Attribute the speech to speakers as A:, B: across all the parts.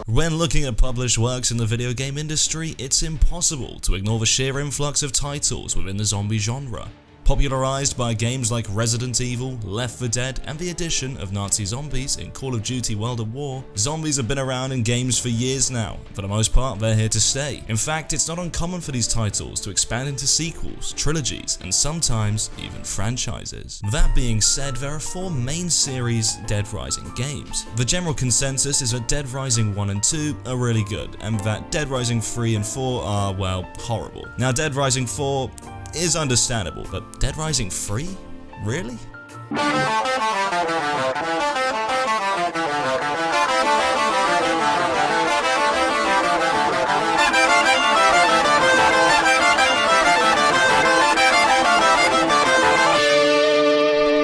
A: When looking at published works in the video game industry, it's impossible to ignore the sheer influx of titles within the zombie genre. Popularized by games like Resident Evil, Left 4 Dead, and the addition of Nazi zombies in Call of Duty World at War, zombies have been around in games for years now. For the most part, they're here to stay. In fact, it's not uncommon for these titles to expand into sequels, trilogies, and sometimes even franchises. That being said, there are 4 main series Dead Rising games. The general consensus is that Dead Rising 1 and 2 are really good, and that Dead Rising 3 and 4 are, well, horrible. Now, Dead Rising 4 is understandable, but Dead Rising 3? Really?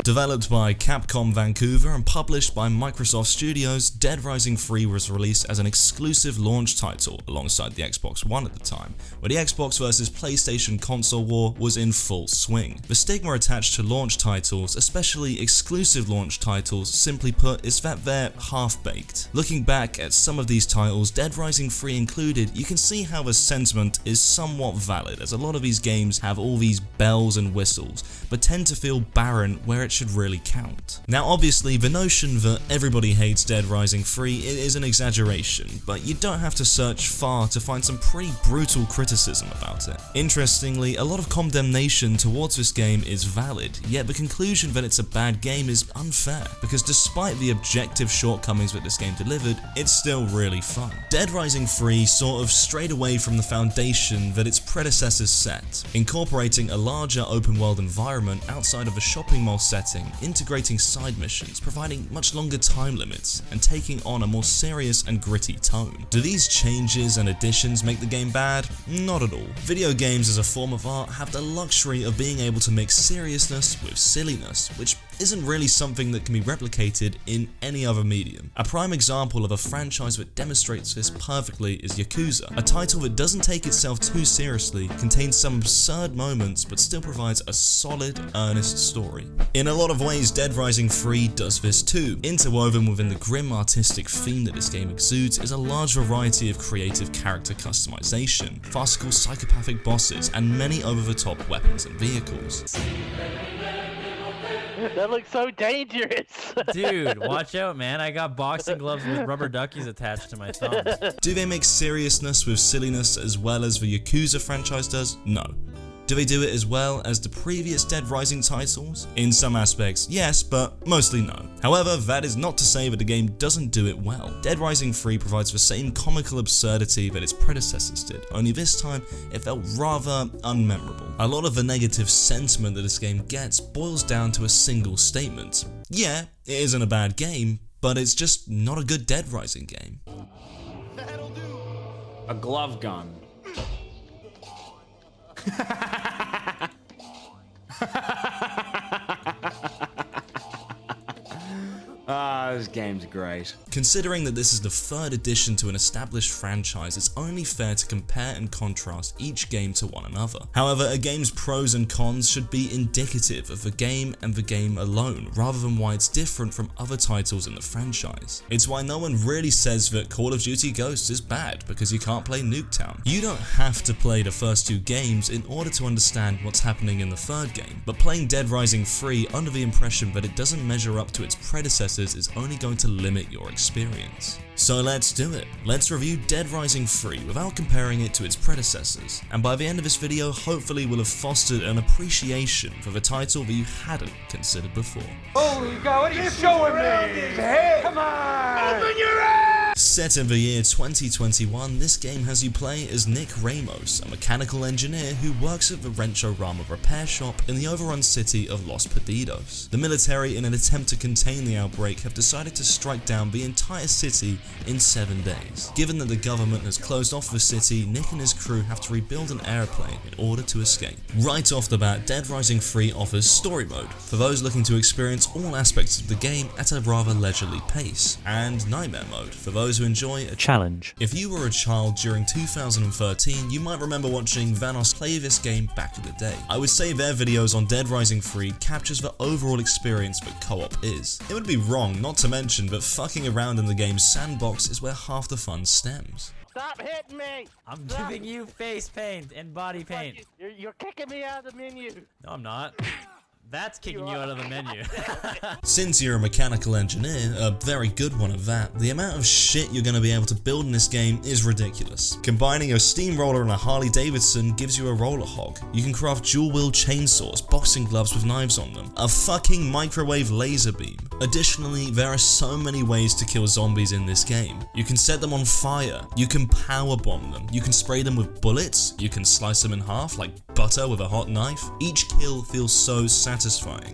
A: Developed by Capcom Vancouver and published by Microsoft Studios, Dead Rising 3 was released as an exclusive launch title alongside the Xbox One at the time, where the Xbox versus PlayStation console war was in full swing. The stigma attached to launch titles, especially exclusive launch titles, simply put, is that they're half-baked. Looking back at some of these titles, Dead Rising 3 included, you can see how the sentiment is somewhat valid, as a lot of these games have all these bells and whistles, but tend to feel barren where it should really count. Now obviously the notion that everybody hates Dead Rising 3 is an exaggeration, but you don't have to search far to find some pretty brutal criticism about it. Interestingly, a lot of condemnation towards this game is valid, yet the conclusion that it's a bad game is unfair, because despite the objective shortcomings that this game delivered, it's still really fun. Dead Rising 3 sort of strayed away from the foundation that its predecessors set, incorporating a larger open world environment outside of a shopping mall setting, integrating side missions, providing much longer time limits, and taking on a more serious and gritty tone. Do these changes and additions make the game bad? Not at all. Video games as a form of art have the luxury of being able to mix seriousness with silliness, which isn't really something that can be replicated in any other medium. A prime example of a franchise that demonstrates this perfectly is Yakuza, a title that doesn't take itself too seriously, contains some absurd moments, but still provides a solid, earnest story. In a lot of ways, Dead Rising 3 does this too. Interwoven within the grim artistic theme that this game exudes is a large variety of creative character customization, farcical psychopathic bosses, and many over-the-top weapons and vehicles.
B: That looks so dangerous.
C: Dude, watch out, man. I got boxing gloves with rubber duckies attached to my thumb.
A: Do they make seriousness with silliness as well as the Yakuza franchise does? No. Do they do it as well as the previous Dead Rising titles? In some aspects, yes, but mostly no. However, that is not to say that the game doesn't do it well. Dead Rising 3 provides the same comical absurdity that its predecessors did, only this time it felt rather unmemorable. A lot of the negative sentiment that this game gets boils down to a single statement. Yeah, it isn't a bad game, but it's just not a good Dead Rising game.
D: That'll do.
E: A glove gun. This game's great.
A: Considering that this is the 3rd edition to an established franchise, it's only fair to compare and contrast each game to one another. However, a game's pros and cons should be indicative of the game and the game alone, rather than why it's different from other titles in the franchise. It's why no one really says that Call of Duty Ghosts is bad because you can't play Nuketown. You don't have to play the first 2 games in order to understand what's happening in the 3rd game, but playing Dead Rising 3 under the impression that it doesn't measure up to its predecessors is only going to limit your experience. So let's do it. Let's review Dead Rising 3 without comparing it to its predecessors, and by the end of this video, hopefully we'll have fostered an appreciation for the title that you hadn't considered before.
D: Holy God, what are you showing me? Hey, come on! Open your eyes!
A: Set in the year 2021, this game has you play as Nick Ramos, a mechanical engineer who works at the Wrench-O-Rama repair shop in the overrun city of Los Perdidos. The military, in an attempt to contain the outbreak, have decided to strike down the entire city in 7 days. Given that the government has closed off the city, Nick and his crew have to rebuild an airplane in order to escape. Right off the bat, Dead Rising 3 offers story mode, for those looking to experience all aspects of the game at a rather leisurely pace, and nightmare mode, for those who to enjoy a
C: challenge.
A: If you were a child during 2013, you might remember watching Vanoss play this game back in the day. I would say their videos on Dead Rising 3 captures the overall experience that co-op is. It would be wrong not to mention that fucking around in the game's sandbox is where half the fun stems.
B: Stop hitting me!
C: I'm
B: Stop.
C: giving you face paint and body paint.
B: You're kicking me out of the menu.
C: No, I'm not. That's kicking you out of the menu.
A: Since you're a mechanical engineer, a very good one at that, the amount of shit you're going to be able to build in this game is ridiculous. Combining a steamroller and a Harley Davidson gives you a roller hog. You can craft dual-wheel chainsaws, boxing gloves with knives on them, a fucking microwave laser beam. Additionally, there are so many ways to kill zombies in this game. You can set them on fire, you can power bomb them, you can spray them with bullets, you can slice them in half like butter with a hot knife. Each kill feels so satisfying.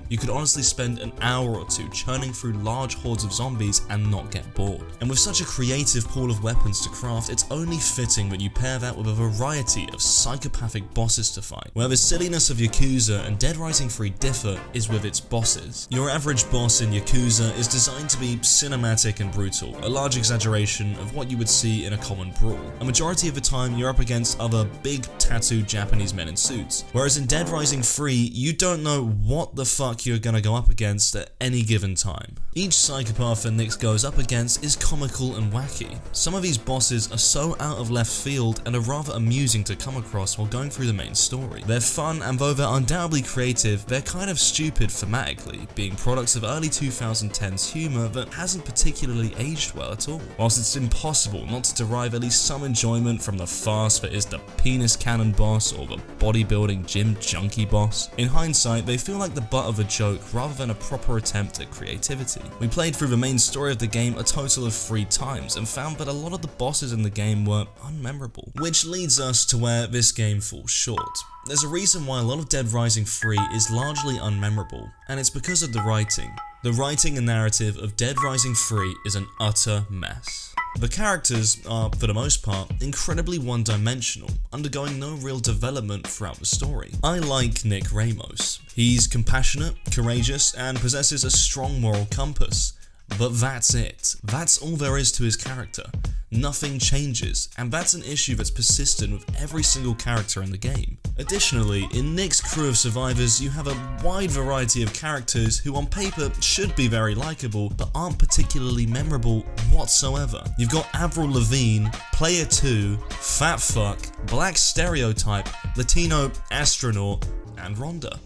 A: You could honestly spend an hour or two churning through large hordes of zombies and not get bored. And with such a creative pool of weapons to craft, it's only fitting that you pair that with a variety of psychopathic bosses to fight. Where the silliness of Yakuza and Dead Rising 3 differ is with its bosses. Your average boss in Yakuza is designed to be cinematic and brutal, a large exaggeration of what you would see in a common brawl. A majority of the time you're up against other big tattooed Japanese men in suits, whereas in Dead Rising 3 you don't know what the fuck you're gonna go up against at any given time. Each psychopath that Nyx goes up against is comical and wacky. Some of these bosses are so out of left field and are rather amusing to come across while going through the main story. They're fun, and though they're undoubtedly creative, they're kind of stupid thematically, being products of early 2010s humour that hasn't particularly aged well at all. Whilst it's impossible not to derive at least some enjoyment from the farce that is the penis cannon boss or the bodybuilding gym junkie boss, in hindsight they feel like the butt of a joke rather than a proper attempt at creativity. We played through the main story of the game a total of 3 times and found that a lot of the bosses in the game were unmemorable, which leads us to where this game falls short. There's a reason why a lot of Dead Rising 3 is largely unmemorable, and it's because of the writing. The writing and narrative of Dead Rising 3 is an utter mess. The characters are, for the most part, incredibly one-dimensional, undergoing no real development throughout the story. I like Nick Ramos. He's compassionate, courageous, and possesses a strong moral compass. But that's it. That's all there is to his character. Nothing changes, and that's an issue that's persistent with every single character in the game. Additionally, in Nick's crew of survivors, you have a wide variety of characters who on paper should be very likable, but aren't particularly memorable whatsoever. You've got Avril Lavigne, Player 2, Fat Fuck, Black Stereotype, Latino Astronaut, and Rhonda.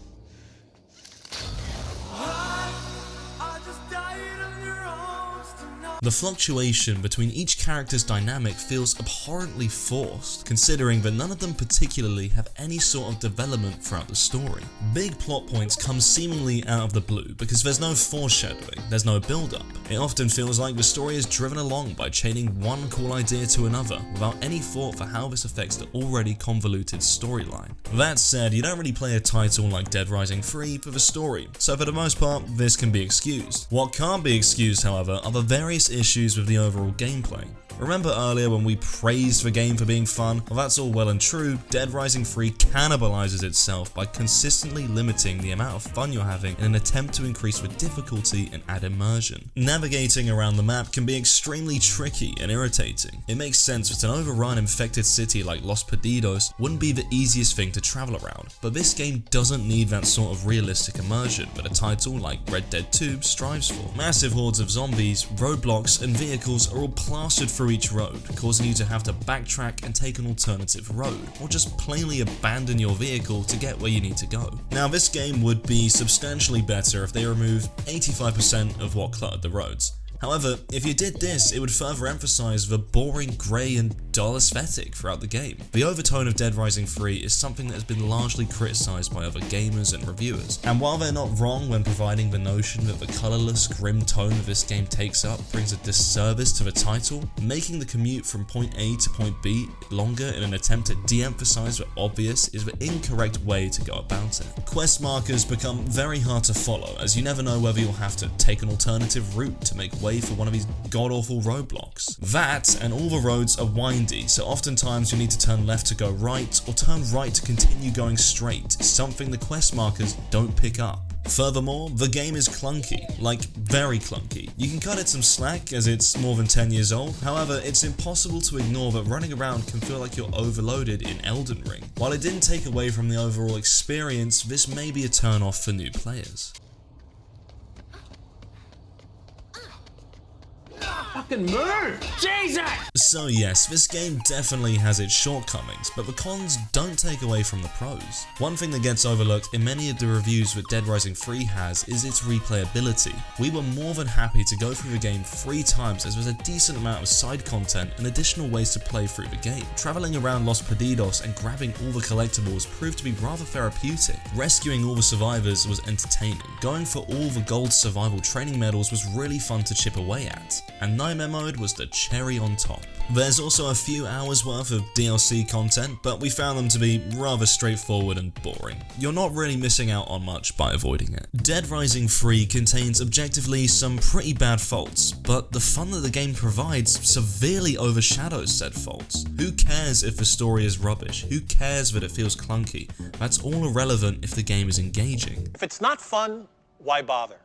A: The fluctuation between each character's dynamic feels abhorrently forced, considering that none of them particularly have any sort of development throughout the story. Big plot points come seemingly out of the blue because there's no foreshadowing, there's no build-up. It often feels like the story is driven along by chaining one cool idea to another without any thought for how this affects the already convoluted storyline. That said, you don't really play a title like Dead Rising 3 for the story, so for the most part, this can be excused. What can't be excused, however, are the various issues with the overall gameplay. Remember earlier when we praised the game for being fun? Well, that's all well and true. Dead Rising 3 cannibalizes itself by consistently limiting the amount of fun you're having in an attempt to increase the difficulty and add immersion. Navigating around the map can be extremely tricky and irritating. It makes sense that an overrun infected city like Los Perdidos wouldn't be the easiest thing to travel around, but this game doesn't need that sort of realistic immersion that a title like Red Dead 2 strives for. Massive hordes of zombies, roadblocks, and vehicles are all plastered through each road, causing you to have to backtrack and take an alternative road, or just plainly abandon your vehicle to get where you need to go. Now, this game would be substantially better if they removed 85% of what cluttered the roads. However, if you did this, it would further emphasize the boring, grey and dull aesthetic throughout the game. The overtone of Dead Rising 3 is something that has been largely criticized by other gamers and reviewers, and while they're not wrong when providing the notion that the colorless, grim tone that this game takes up brings a disservice to the title, making the commute from point A to point B longer in an attempt to de-emphasize the obvious is the incorrect way to go about it. Quest markers become very hard to follow, as you never know whether you'll have to take an alternative route to make way for one of these god-awful roadblocks. That, and all the roads are windy, so oftentimes you need to turn left to go right, or turn right to continue going straight, something the quest markers don't pick up. Furthermore, the game is clunky, like very clunky. You can cut it some slack as it's more than 10 years old, however, it's impossible to ignore that running around can feel like you're overloaded in Elden Ring. While it didn't take away from the overall experience, this may be a turn off for new players.
D: Fucking move! Jesus!
A: So yes, this game definitely has its shortcomings, but the cons don't take away from the pros. One thing that gets overlooked in many of the reviews that Dead Rising 3 has is its replayability. We were more than happy to go through the game 3 times as there's a decent amount of side content and additional ways to play through the game. Traveling around Los Perdidos and grabbing all the collectibles proved to be rather therapeutic. Rescuing all the survivors was entertaining. Going for all the gold survival training medals was really fun to chip away at. And Nightmare Mode was the cherry on top. There's also a few hours worth of DLC content, but we found them to be rather straightforward and boring. You're not really missing out on much by avoiding it. Dead Rising 3 contains objectively some pretty bad faults, but the fun that the game provides severely overshadows said faults. Who cares if the story is rubbish? Who cares that it feels clunky? That's all irrelevant if the game is engaging.
F: If it's not fun, why bother?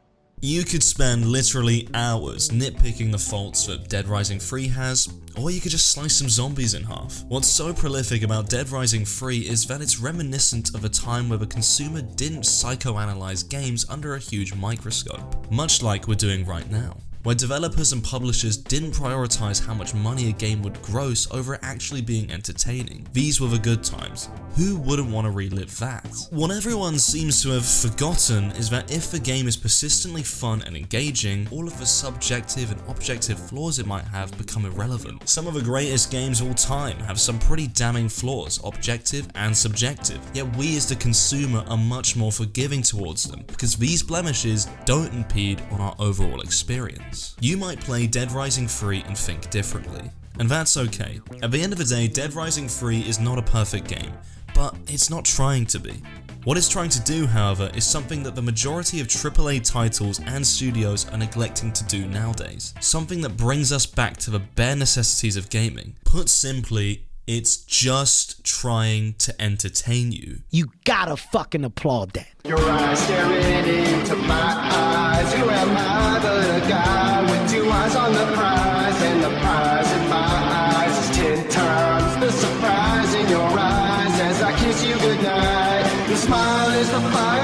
A: You could spend literally hours nitpicking the faults that Dead Rising 3 has, or you could just slice some zombies in half. What's so prolific about Dead Rising 3 is that it's reminiscent of a time where the consumer didn't psychoanalyze games under a huge microscope, much like we're doing right now, where developers and publishers didn't prioritize how much money a game would gross over it actually being entertaining. These were the good times. Who wouldn't want to relive that? What everyone seems to have forgotten is that if the game is persistently fun and engaging, all of the subjective and objective flaws it might have become irrelevant. Some of the greatest games of all time have some pretty damning flaws, objective and subjective, yet we as the consumer are much more forgiving towards them, because these blemishes don't impede on our overall experience. You might play Dead Rising 3 and think differently, and that's okay. At the end of the day, Dead Rising 3 is not a perfect game, but it's not trying to be. What it's trying to do, however, is something that the majority of AAA titles and studios are neglecting to do nowadays. Something that brings us back to the bare necessities of gaming. Put simply, it's just trying to entertain you.
B: You gotta fucking applaud that.
G: Your eyes staring into my eyes. Who am I but a guy with 2 eyes on the prize? And the prize in my eyes is 10 times the surprise in your eyes as I kiss you goodnight. Your smile is the fire.